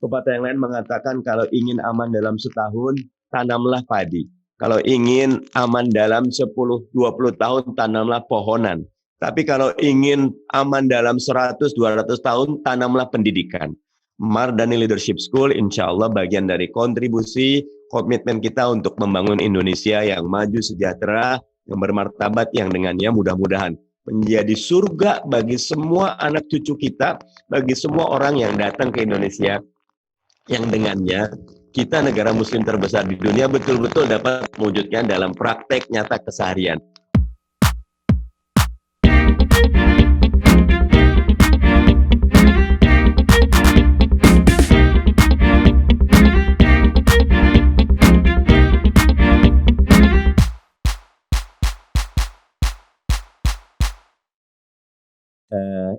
Pepatah yang lain mengatakan kalau ingin aman dalam setahun, tanamlah padi. Kalau ingin aman dalam 10-20 tahun, tanamlah pohonan. Tapi kalau ingin aman dalam 100-200 tahun, tanamlah pendidikan. Mardani Leadership School insya Allah bagian dari kontribusi komitmen kita untuk membangun Indonesia yang maju, sejahtera, yang bermartabat, yang dengannya mudah-mudahan menjadi surga bagi semua anak cucu kita, bagi semua orang yang datang ke Indonesia, yang dengannya kita negara muslim terbesar di dunia betul-betul dapat mewujudkan dalam praktek nyata keseharian.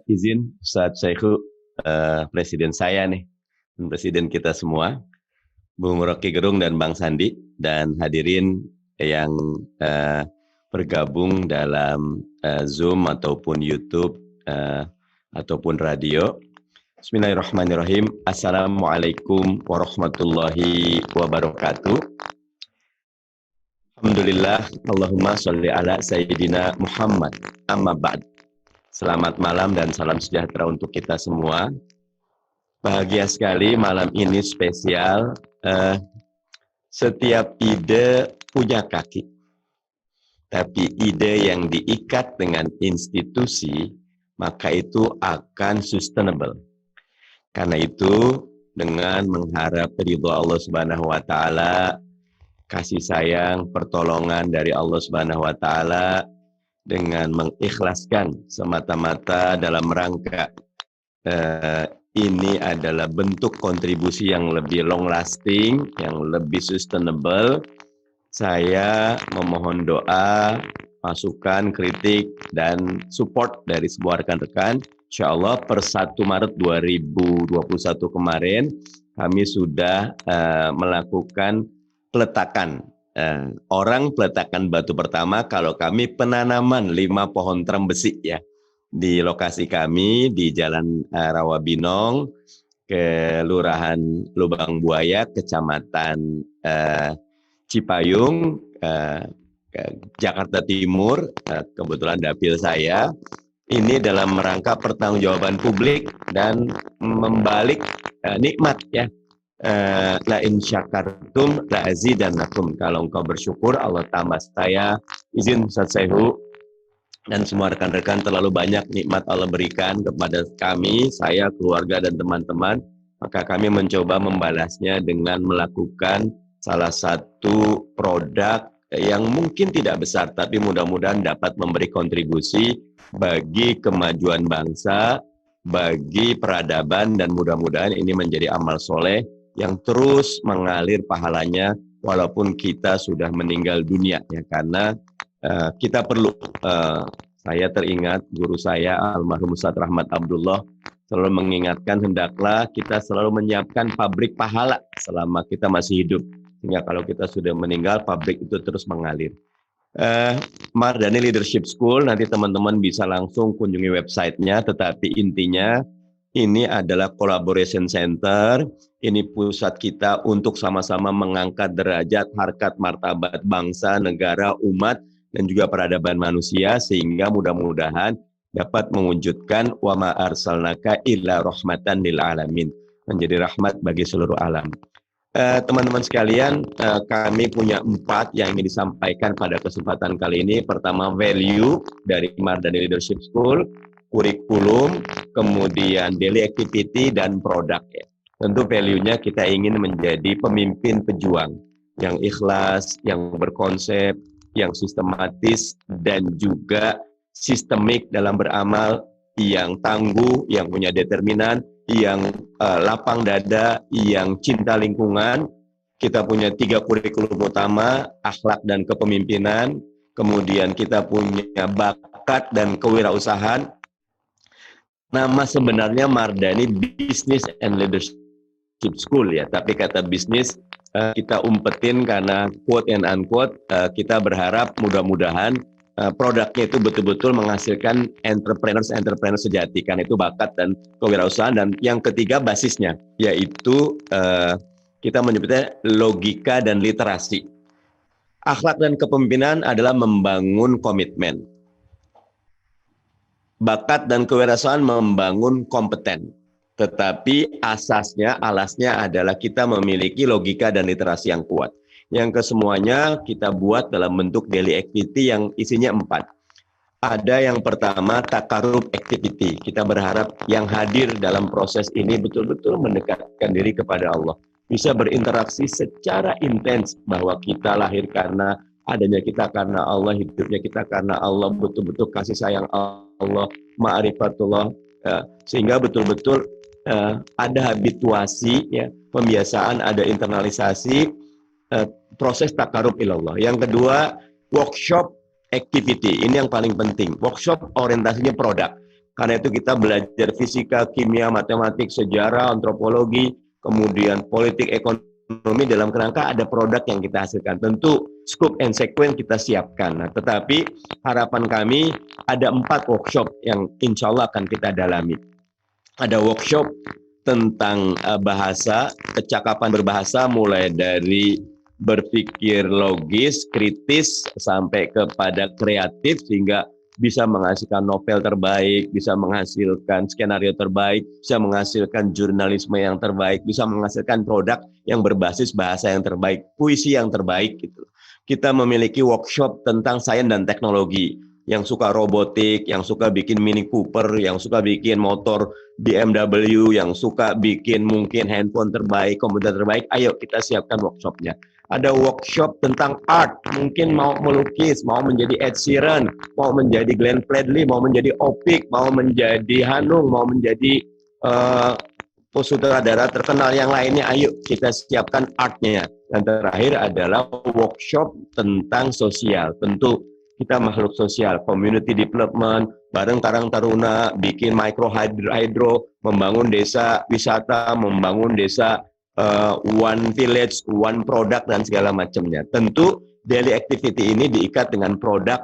Izin Ustadz Syaihu, presiden saya nih, presiden kita semua, Bung Rocky Gerung dan Bang Sandi, dan hadirin yang bergabung dalam Zoom ataupun YouTube ataupun radio. Bismillahirrahmanirrahim. Assalamualaikum warahmatullahi wabarakatuh. Alhamdulillah, Allahumma sholli ala Sayyidina Muhammad. Amma ba'd. Selamat malam dan salam sejahtera untuk kita semua. Bahagia sekali malam ini spesial. Setiap ide punya kaki. Tapi ide yang diikat dengan institusi, maka itu akan sustainable. Karena itu, dengan mengharap ridho Allah Subhanahu wa Ta'ala, kasih sayang, pertolongan dari Allah Subhanahu wa Ta'ala, dengan mengikhlaskan semata-mata dalam rangka ini adalah bentuk kontribusi yang lebih long lasting, yang lebih sustainable. Saya memohon doa, masukan, kritik, dan support dari semua rekan-rekan. Insya Allah per 1 Maret 2021 kemarin kami sudah melakukan peletakan orang peletakan batu pertama, kalau kami penanaman 5 pohon trem besi ya di lokasi kami di Jalan Rawabinong, Kelurahan Lubang Buaya, Kecamatan Cipayung, Jakarta Timur. Kebetulan dapil saya ini dalam rangka pertanggungjawaban publik dan membalik nikmat ya. La in syakartum la azidannakum. Kalau engkau bersyukur Allah tambah saya. Izin Ustaz Syaihu dan semua rekan-rekan, terlalu banyak nikmat Allah berikan kepada kami, saya, keluarga dan teman-teman, maka kami mencoba membalasnya dengan melakukan salah satu produk yang mungkin tidak besar tapi mudah-mudahan dapat memberi kontribusi bagi kemajuan bangsa, bagi peradaban, dan mudah-mudahan ini menjadi amal soleh yang terus mengalir pahalanya walaupun kita sudah meninggal dunia ya, karena kita perlu saya teringat guru saya almarhum Ustadz Rahmat Abdullah selalu mengingatkan hendaklah kita selalu menyiapkan pabrik pahala selama kita masih hidup, sehingga kalau kita sudah meninggal pabrik itu terus mengalir. Mardani Leadership School, nanti teman-teman bisa langsung kunjungi websitenya, tetapi intinya ini adalah collaboration center, ini pusat kita untuk sama-sama mengangkat derajat, harkat, martabat bangsa, negara, umat, dan juga peradaban manusia, sehingga mudah-mudahan dapat mewujudkan wa ma arsalnaka illa rahmatan lil alamin, menjadi rahmat bagi seluruh alam. Teman-teman sekalian, kami punya 4 yang ingin disampaikan pada kesempatan kali ini. Pertama, value dari Mardani Leadership School, kurikulum, kemudian daily activity, dan produk ya. Tentu value-nya kita ingin menjadi pemimpin pejuang yang ikhlas, yang berkonsep, yang sistematis, dan juga sistemik dalam beramal, yang tangguh, yang punya determinan, yang lapang dada, yang cinta lingkungan. Kita punya 3 kurikulum utama, akhlak dan kepemimpinan, kemudian kita punya bakat dan kewirausahaan. Nama sebenarnya Mardani Business and Leadership School ya, tapi kata bisnis kita umpetin karena quote and unquote kita berharap mudah-mudahan produknya itu betul-betul menghasilkan entrepreneur sejati, kan itu bakat dan kewirausahaan. Dan yang ketiga basisnya yaitu kita menyebutnya logika dan literasi. Akhlak dan kepemimpinan adalah membangun komitmen. Bakat dan kewirausahaan membangun kompeten. Tetapi alasnya adalah kita memiliki logika dan literasi yang kuat. Yang kesemuanya kita buat dalam bentuk daily activity yang isinya 4. Ada yang pertama takarub activity. Kita berharap yang hadir dalam proses ini betul-betul mendekatkan diri kepada Allah. Bisa berinteraksi secara intens bahwa kita lahir karena adanya kita karena Allah, hidupnya kita karena Allah, betul-betul kasih sayang Allah, ma'rifatullah, sehingga betul-betul ada habituasi, ya, pembiasaan, ada internalisasi, proses takarub ilallah. Yang kedua, workshop activity. Ini yang paling penting. Workshop orientasinya produk. Karena itu kita belajar fisika, kimia, matematik, sejarah, antropologi, kemudian politik, ekonomi dalam kerangka ada produk yang kita hasilkan. Tentu scope and sequence kita siapkan. Nah, tetapi harapan kami ada 4 workshop yang insya Allah akan kita dalami. Ada workshop tentang bahasa, kecakapan berbahasa, mulai dari berpikir logis, kritis, sampai kepada kreatif, sehingga bisa menghasilkan novel terbaik, bisa menghasilkan skenario terbaik, bisa menghasilkan jurnalisme yang terbaik, bisa menghasilkan produk yang berbasis bahasa yang terbaik, puisi yang terbaik gitu. Kita memiliki workshop tentang sains dan teknologi. Yang suka robotik, yang suka bikin Mini Cooper, yang suka bikin motor BMW, yang suka bikin mungkin handphone terbaik, komputer terbaik, ayo kita siapkan workshopnya. Ada workshop tentang art, mungkin mau melukis, mau menjadi Ed Sheeran, mau menjadi Glenn Fredly, mau menjadi Opik, mau menjadi Hanung, mau menjadi sutradara terkenal yang lainnya, ayo kita siapkan artnya. Dan terakhir adalah workshop tentang sosial. Tentu kita makhluk sosial, community development, bareng Karang Taruna, bikin micro hydro, membangun desa wisata, membangun desa one village, one product, dan segala macamnya. Tentu daily activity ini diikat dengan produk.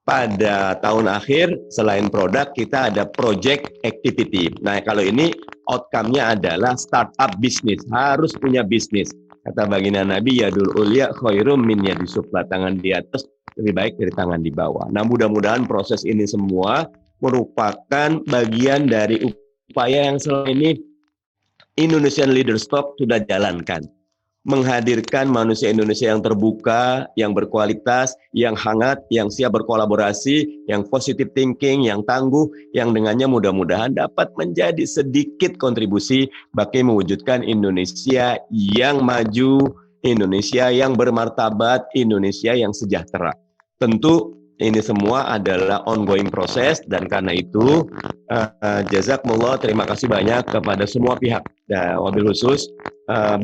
Pada tahun akhir, selain produk, kita ada project activity. Nah, kalau ini outcome-nya adalah startup bisnis, harus punya bisnis. Kata baginda Nabi, yadul ulya khairum min yadi sufla, tangan di atas lebih baik dari tangan di bawah. Nah, mudah-mudahan proses ini semua merupakan bagian dari upaya yang selama ini Indonesian Leaders Talk sudah jalankan. Menghadirkan manusia Indonesia yang terbuka, yang berkualitas, yang hangat, yang siap berkolaborasi, yang positive thinking, yang tangguh, yang dengannya mudah-mudahan dapat menjadi sedikit kontribusi bagi mewujudkan Indonesia yang maju, Indonesia yang bermartabat, Indonesia yang sejahtera. Tentu ini semua adalah ongoing proses, dan karena itu jazakumullah, terima kasih banyak kepada semua pihak, dan wabil khusus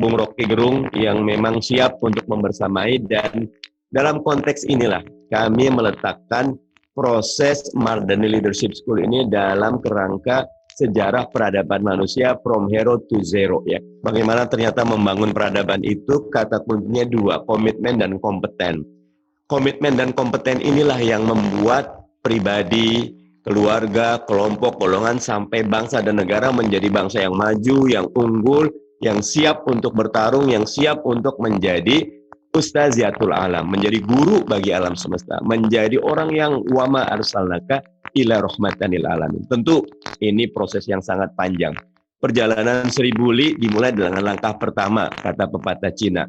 Bung Rocky Gerung yang memang siap untuk membersamai. Dan dalam konteks inilah kami meletakkan proses Mardani Leadership School ini dalam kerangka sejarah peradaban manusia from hero to zero, ya. Bagaimana ternyata membangun peradaban itu kata kuncinya 2, komitmen dan kompeten. Komitmen dan kompeten inilah yang membuat pribadi, keluarga, kelompok, golongan, sampai bangsa dan negara menjadi bangsa yang maju, yang unggul, yang siap untuk bertarung, yang siap untuk menjadi ustaziatul alam, menjadi guru bagi alam semesta, menjadi orang yang wama arsalnaka ila rahmatan lil alamin. Tentu ini proses yang sangat panjang. Perjalanan 1000 li dimulai dengan langkah pertama, kata pepatah Cina.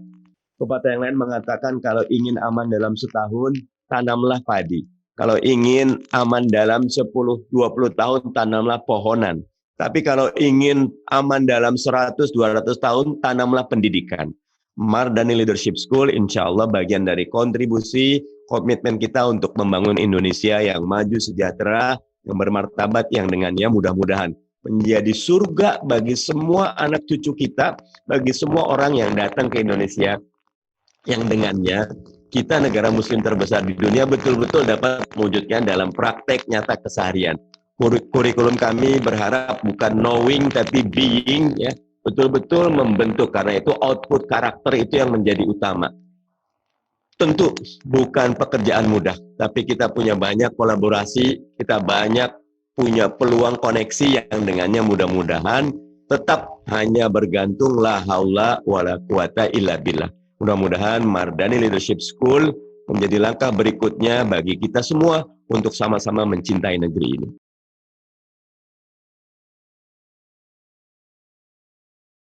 Pepatah yang lain mengatakan kalau ingin aman dalam setahun, tanamlah padi. Kalau ingin aman dalam 10-20 tahun, tanamlah pohonan. Tapi kalau ingin aman dalam 100-200 tahun, tanamlah pendidikan. Mardani Leadership School insya Allah bagian dari kontribusi, komitmen kita untuk membangun Indonesia yang maju, sejahtera, yang bermartabat, yang dengannya mudah-mudahan menjadi surga bagi semua anak cucu kita, bagi semua orang yang datang ke Indonesia, yang dengannya kita negara muslim terbesar di dunia betul-betul dapat mewujudkan dalam praktek nyata keseharian. Kurikulum kami berharap bukan knowing tapi being, ya, betul-betul membentuk, karena itu output karakter itu yang menjadi utama. tentu bukan pekerjaan mudah, tapi kita punya banyak kolaborasi, kita banyak punya peluang koneksi yang dengannya mudah-mudahan tetap hanya bergantung la haula wala quwata illa billah. Mudah-mudahan Mardani Leadership School menjadi langkah berikutnya bagi kita semua untuk sama-sama mencintai negeri ini.